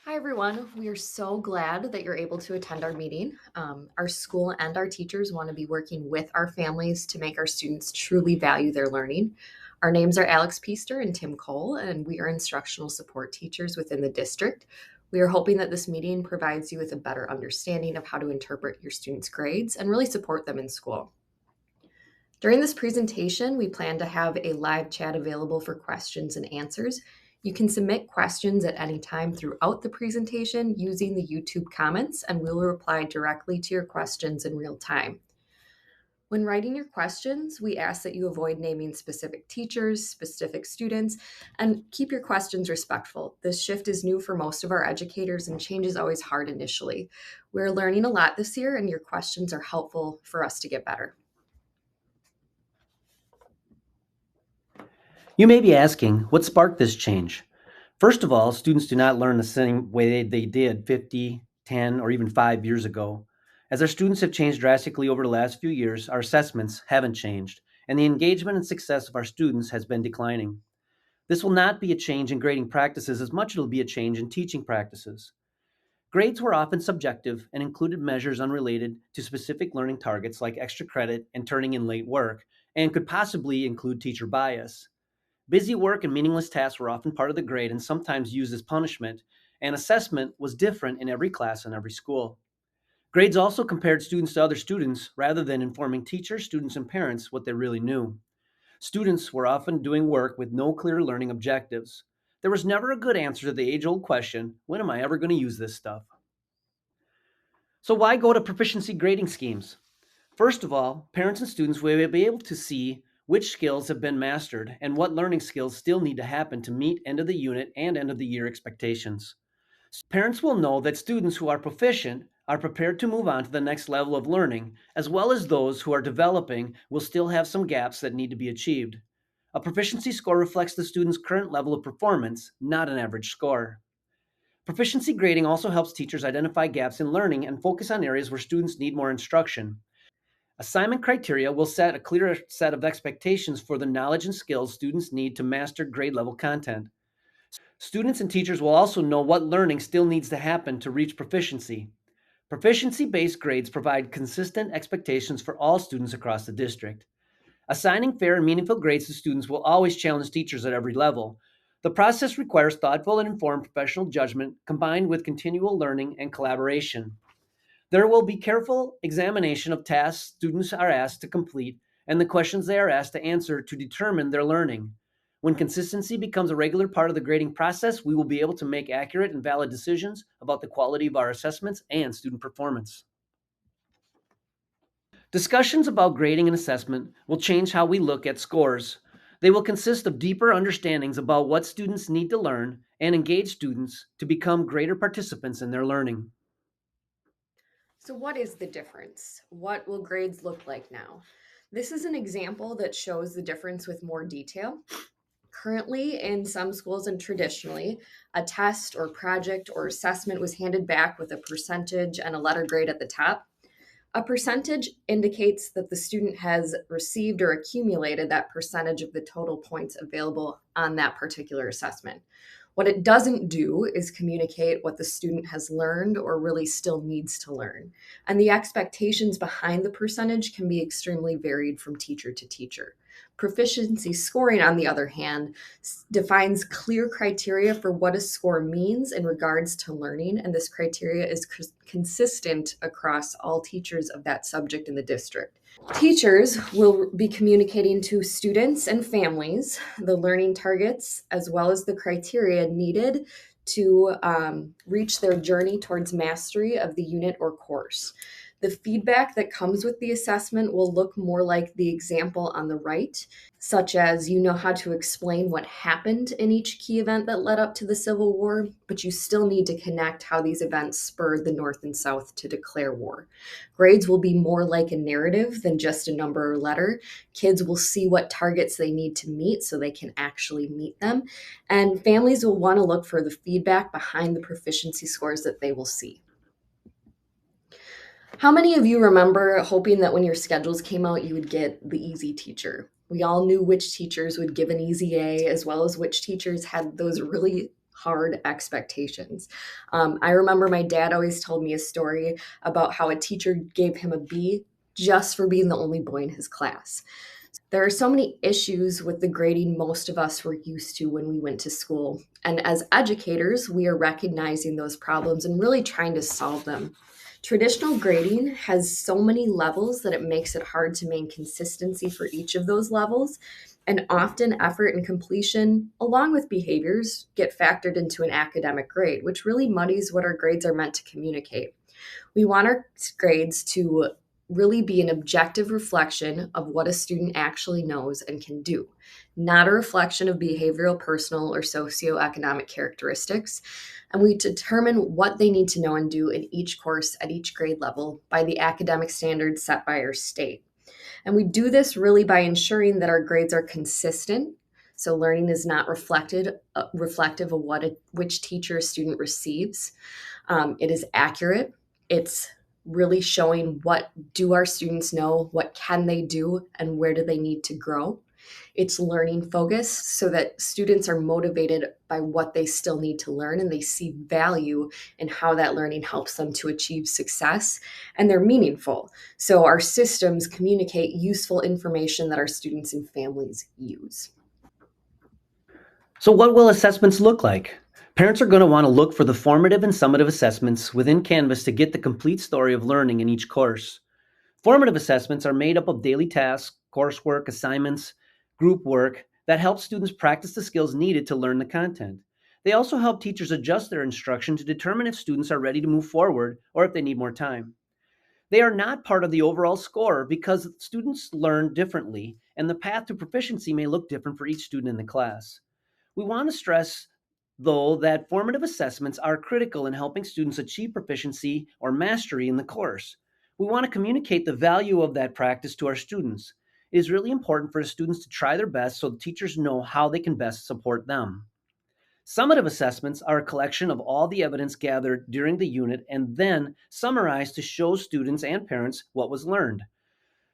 Hi, everyone. We are so glad that you're able to attend our meeting. Our school and our teachers want to be working with our families to make our students truly value their learning. Our names are Alex Peaster and Tim Cole, and we are instructional support teachers within the district. We are hoping that this meeting provides you with a better understanding of how to interpret your students' grades and really support them in school. During this presentation, we plan to have a live chat available for questions and answers. You can submit questions at any time throughout the presentation using the YouTube comments, and we'll reply directly to your questions in real time. When writing your questions, we ask that you avoid naming specific teachers, specific students, and keep your questions respectful. This shift is new for most of our educators, and change is always hard initially. We're learning a lot this year, and your questions are helpful for us to get better. You may be asking, what sparked this change? First of all, students do not learn the same way they did 50, 10, or even 5 years ago. As our students have changed drastically over the last few years, our assessments haven't changed, and the engagement and success of our students has been declining. This will not be a change in grading practices as much as it will be a change in teaching practices. Grades were often subjective and included measures unrelated to specific learning targets like extra credit and turning in late work, and could possibly include teacher bias. Busy work and meaningless tasks were often part of the grade and sometimes used as punishment, and assessment was different in every class and every school. Grades also compared students to other students rather than informing teachers, students, and parents what they really knew. Students were often doing work with no clear learning objectives. There was never a good answer to the age old question, when am I ever going to use this stuff? So, why go to proficiency grading schemes? First of all, parents and students will be able to see which skills have been mastered and what learning skills still need to happen to meet end of the unit and end of the year expectations. Parents will know that students who are proficient are prepared to move on to the next level of learning, as well as those who are developing will still have some gaps that need to be achieved. A proficiency score reflects the student's current level of performance, not an average score. Proficiency grading also helps teachers identify gaps in learning and focus on areas where students need more instruction. Assignment criteria will set a clearer set of expectations for the knowledge and skills students need to master grade level content. Students and teachers will also know what learning still needs to happen to reach proficiency. Proficiency based grades provide consistent expectations for all students across the district. Assigning fair and meaningful grades to students will always challenge teachers at every level. The process requires thoughtful and informed professional judgment combined with continual learning and collaboration. There will be careful examination of tasks students are asked to complete and the questions they are asked to answer to determine their learning. When consistency becomes a regular part of the grading process, we will be able to make accurate and valid decisions about the quality of our assessments and student performance. Discussions about grading and assessment will change how we look at scores. They will consist of deeper understandings about what students need to learn and engage students to become greater participants in their learning. So, what is the difference? What will grades look like now? This is an example that shows the difference with more detail. Currently, in some schools and traditionally, a test or project or assessment was handed back with a percentage and a letter grade at the top. A percentage indicates that the student has received or accumulated that percentage of the total points available on that particular assessment. What it doesn't do is communicate what the student has learned or really still needs to learn. And the expectations behind the percentage can be extremely varied from teacher to teacher. Proficiency scoring, on the other hand, defines clear criteria for what a score means in regards to learning, and this criteria is consistent across all teachers of that subject in the district. Teachers will be communicating to students and families the learning targets as well as the criteria needed to reach their journey towards mastery of the unit or course. The feedback that comes with the assessment will look more like the example on the right, such as you know how to explain what happened in each key event that led up to the Civil War, but you still need to connect how these events spurred the North and South to declare war. Grades will be more like a narrative than just a number or letter. Kids will see what targets they need to meet so they can actually meet them. And families will want to look for the feedback behind the proficiency scores that they will see. How many of you remember hoping that when your schedules came out, you would get the easy teacher? We all knew which teachers would give an easy A, as well as which teachers had those really hard expectations. I remember my dad always told me a story about how a teacher gave him a B just for being the only boy in his class. There are so many issues with the grading most of us were used to when we went to school. And as educators, we are recognizing those problems and really trying to solve them. Traditional grading has so many levels that it makes it hard to maintain consistency for each of those levels. And often, effort and completion, along with behaviors, get factored into an academic grade, which really muddies what our grades are meant to communicate. We want our grades to really be an objective reflection of what a student actually knows and can do, not a reflection of behavioral, personal, or socioeconomic characteristics. And we determine what they need to know and do in each course at each grade level by the academic standards set by our state. And we do this really by ensuring that our grades are consistent. So learning is not reflective of which teacher a student receives. It is accurate. It's really showing what do our students know, what can they do, and where do they need to grow. It's learning focused so that students are motivated by what they still need to learn and they see value in how that learning helps them to achieve success, and they're meaningful. So our systems communicate useful information that our students and families use. So, what will assessments look like? Parents are going to want to look for the formative and summative assessments within Canvas to get the complete story of learning in each course. Formative assessments are made up of daily tasks, coursework, assignments, group work that help students practice the skills needed to learn the content. They also help teachers adjust their instruction to determine if students are ready to move forward or if they need more time. They are not part of the overall score because students learn differently and the path to proficiency may look different for each student in the class. We want to stress, though, that formative assessments are critical in helping students achieve proficiency or mastery in the course. We want to communicate the value of that practice to our students. It is really important for students to try their best so the teachers know how they can best support them. Summative assessments are a collection of all the evidence gathered during the unit and then summarized to show students and parents what was learned.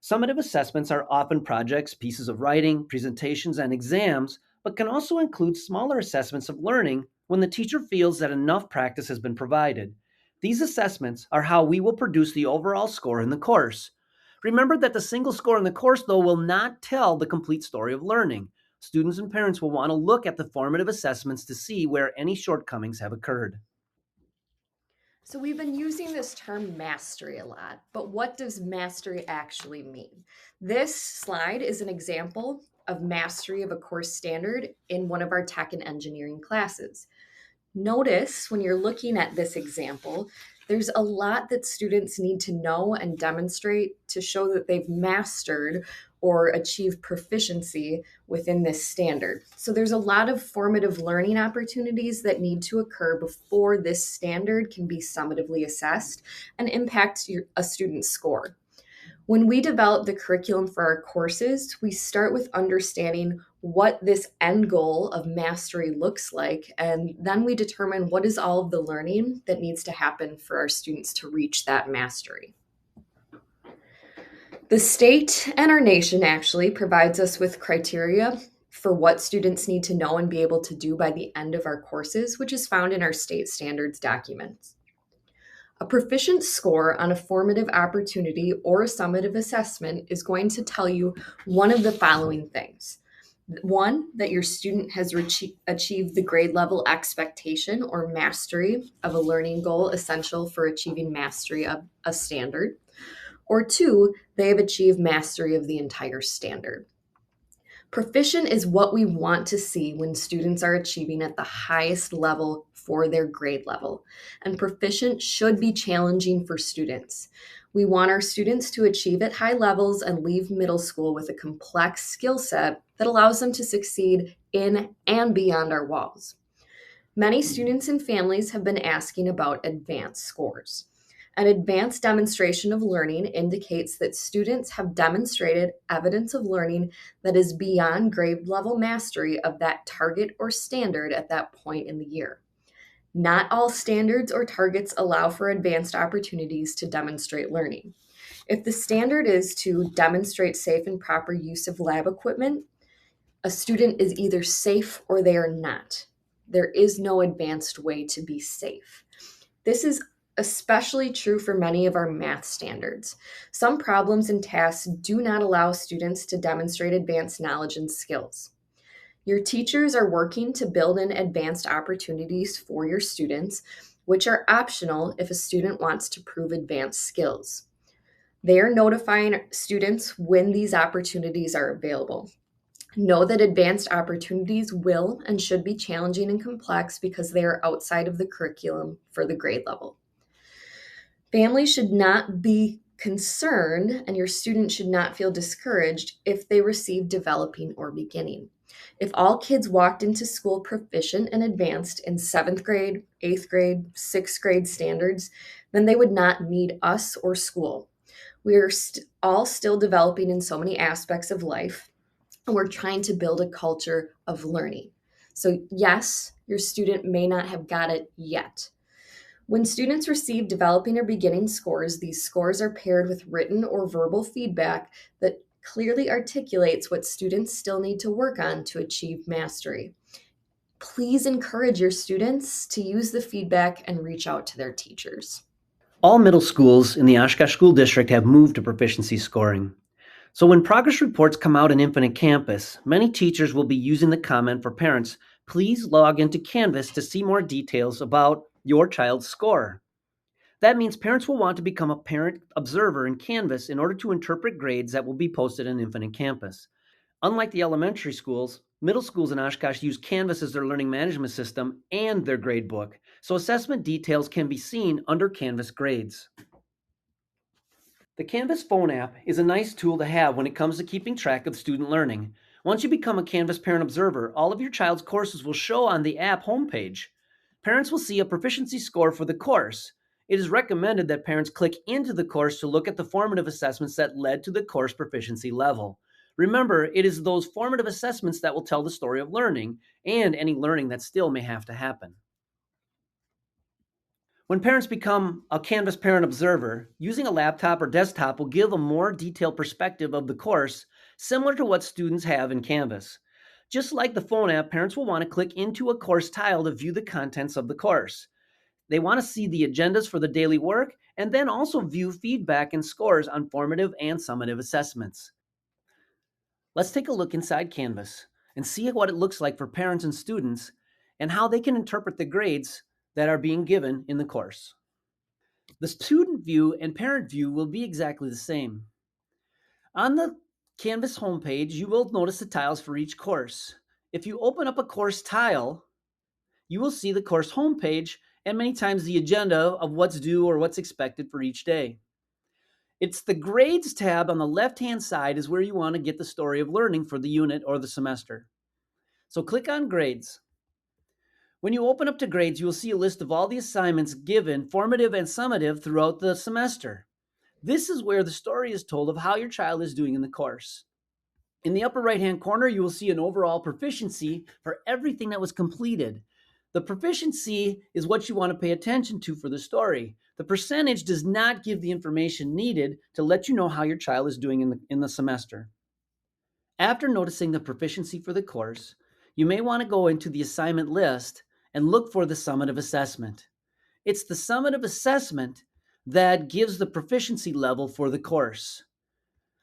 Summative assessments are often projects, pieces of writing, presentations, and exams, but can also include smaller assessments of learning when the teacher feels that enough practice has been provided. These assessments are how we will produce the overall score in the course. Remember that the single score in the course, though, will not tell the complete story of learning. Students and parents will want to look at the formative assessments to see where any shortcomings have occurred. So we've been using this term mastery a lot, but what does mastery actually mean? This slide is an example of mastery of a course standard in one of our tech and engineering classes. Notice when you're looking at this example, there's a lot that students need to know and demonstrate to show that they've mastered or achieved proficiency within this standard. So there's a lot of formative learning opportunities that need to occur before this standard can be summatively assessed and impact a student's score. When we develop the curriculum for our courses, we start with understanding what this end goal of mastery looks like, and then we determine what is all of the learning that needs to happen for our students to reach that mastery. The state and our nation actually provides us with criteria for what students need to know and be able to do by the end of our courses, which is found in our state standards documents. A proficient score on a formative opportunity or a summative assessment is going to tell you one of the following things. One, that your student has achieved the grade level expectation or mastery of a learning goal essential for achieving mastery of a standard. Or two, they have achieved mastery of the entire standard. Proficient is what we want to see when students are achieving at the highest level for their grade level. And proficient should be challenging for students. We want our students to achieve at high levels and leave middle school with a complex skill set that allows them to succeed in and beyond our walls. Many students and families have been asking about advanced scores. An advanced demonstration of learning indicates that students have demonstrated evidence of learning that is beyond grade level mastery of that target or standard at that point in the year. Not all standards or targets allow for advanced opportunities to demonstrate learning. If the standard is to demonstrate safe and proper use of lab equipment, a student is either safe or they are not. There is no advanced way to be safe. This is especially true for many of our math standards. Some problems and tasks do not allow students to demonstrate advanced knowledge and skills. Your teachers are working to build in advanced opportunities for your students, which are optional if a student wants to prove advanced skills. They are notifying students when these opportunities are available. Know that advanced opportunities will and should be challenging and complex because they are outside of the curriculum for the grade level. Families should not be concerned, and your students should not feel discouraged if they receive developing or beginning. If all kids walked into school proficient and advanced in seventh grade, eighth grade, sixth grade standards, then they would not need us or school. We are all still developing in so many aspects of life, and we're trying to build a culture of learning. So, yes, your student may not have got it yet. When students receive developing or beginning scores, these scores are paired with written or verbal feedback that clearly articulates what students still need to work on to achieve mastery. Please encourage your students to use the feedback and reach out to their teachers. All middle schools in the Oshkosh School District have moved to proficiency scoring. So when progress reports come out in Infinite Campus, many teachers will be using the comment for parents, please log into Canvas to see more details about your child's score. That means parents will want to become a parent observer in Canvas in order to interpret grades that will be posted in Infinite Campus. Unlike the elementary schools, middle schools in Oshkosh use Canvas as their learning management system and their grade book, so assessment details can be seen under Canvas grades. The Canvas phone app is a nice tool to have when it comes to keeping track of student learning. Once you become a Canvas parent observer, all of your child's courses will show on the app homepage. Parents will see a proficiency score for the course. It is recommended that parents click into the course to look at the formative assessments that led to the course proficiency level. Remember, it is those formative assessments that will tell the story of learning and any learning that still may have to happen. When parents become a Canvas parent observer, using a laptop or desktop will give a more detailed perspective of the course, similar to what students have in Canvas. Just like the phone app, parents will want to click into a course tile to view the contents of the course. They want to see the agendas for the daily work and then also view feedback and scores on formative and summative assessments. Let's take a look inside Canvas and see what it looks like for parents and students and how they can interpret the grades that are being given in the course. The student view and parent view will be exactly the same. On the Canvas homepage, you will notice the tiles for each course. If you open up a course tile, you will see the course homepage and many times the agenda of what's due or what's expected for each day. It's the grades tab on the left-hand side is where you want to get the story of learning for the unit or the semester. So click on grades. When you open up to grades, you will see a list of all the assignments given, formative and summative, throughout the semester. This is where the story is told of how your child is doing in the course. In the upper right-hand corner, you will see an overall proficiency for everything that was completed. The proficiency is what you want to pay attention to for the story. The percentage does not give the information needed to let you know how your child is doing in the semester. After noticing the proficiency for the course, you may want to go into the assignment list and look for the summative assessment. It's the summative assessment that gives the proficiency level for the course.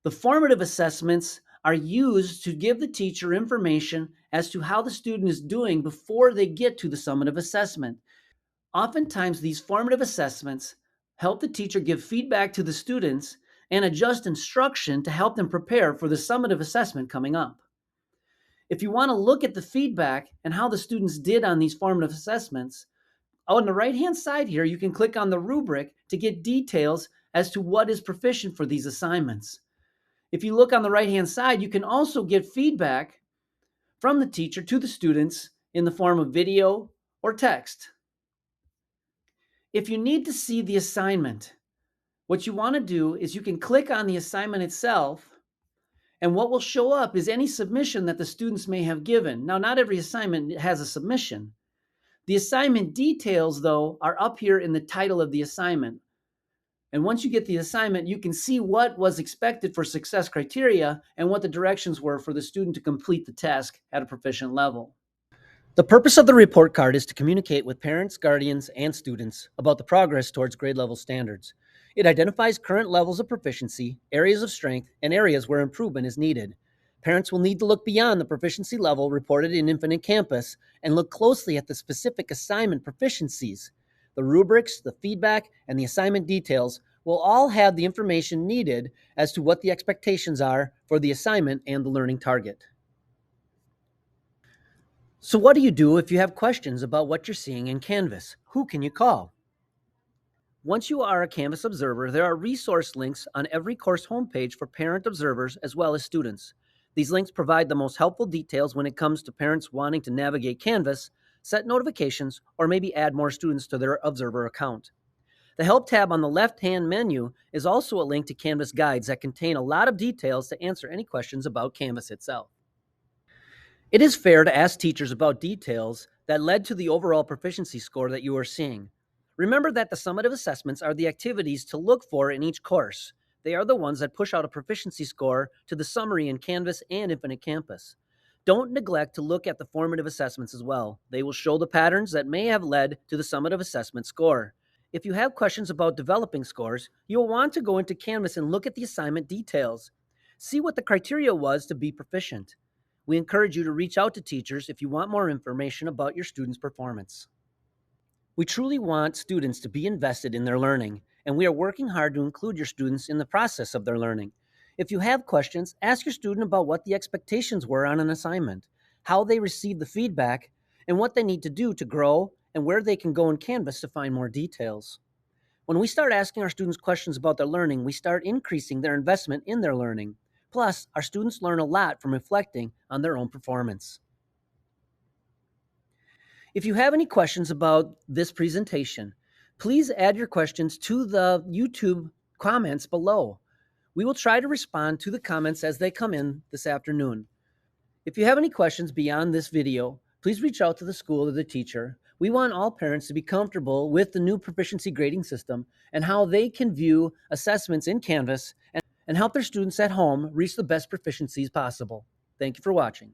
The formative assessments are used to give the teacher information as to how the student is doing before they get to the summative assessment. Oftentimes, these formative assessments help the teacher give feedback to the students and adjust instruction to help them prepare for the summative assessment coming up. If you want to look at the feedback and how the students did on these formative assessments, on the right-hand side here, you can click on the rubric to get details as to what is proficient for these assignments. If you look on the right-hand side, you can also get feedback from the teacher to the students in the form of video or text. If you need to see the assignment, what you want to do is you can click on the assignment itself, and what will show up is any submission that the students may have given. Now, not every assignment has a submission. The assignment details, though, are up here in the title of the assignment. And once you get the assignment, you can see what was expected for success criteria and what the directions were for the student to complete the task at a proficient level. The purpose of the report card is to communicate with parents, guardians, and students about the progress towards grade level standards. It identifies current levels of proficiency, areas of strength, and areas where improvement is needed. Parents will need to look beyond the proficiency level reported in Infinite Campus and look closely at the specific assignment proficiencies. The rubrics, the feedback, and the assignment details will all have the information needed as to what the expectations are for the assignment and the learning target. So, what do you do if you have questions about what you're seeing in Canvas? Who can you call? Once you are a Canvas observer, there are resource links on every course homepage for parent observers as well as students. These links provide the most helpful details when it comes to parents wanting to navigate Canvas, set notifications, or maybe add more students to their observer account. The Help tab on the left-hand menu is also a link to Canvas guides that contain a lot of details to answer any questions about Canvas itself. It is fair to ask teachers about details that led to the overall proficiency score that you are seeing. Remember that the summative assessments are the activities to look for in each course. They are the ones that push out a proficiency score to the summary in Canvas and Infinite Campus. Don't neglect to look at the formative assessments as well. They will show the patterns that may have led to the summative assessment score. If you have questions about developing scores, you'll want to go into Canvas and look at the assignment details. See what the criteria was to be proficient. We encourage you to reach out to teachers if you want more information about your students' performance. We truly want students to be invested in their learning, and we are working hard to include your students in the process of their learning. If you have questions, ask your student about what the expectations were on an assignment, how they received the feedback, and what they need to do to grow, and where they can go in Canvas to find more details. When we start asking our students questions about their learning, we start increasing their investment in their learning. Plus, our students learn a lot from reflecting on their own performance. If you have any questions about this presentation, please add your questions to the YouTube comments below. We will try to respond to the comments as they come in this afternoon. If you have any questions beyond this video, please reach out to the school or the teacher. We want all parents to be comfortable with the new proficiency grading system and how they can view assessments in Canvas and help their students at home reach the best proficiencies possible. Thank you for watching.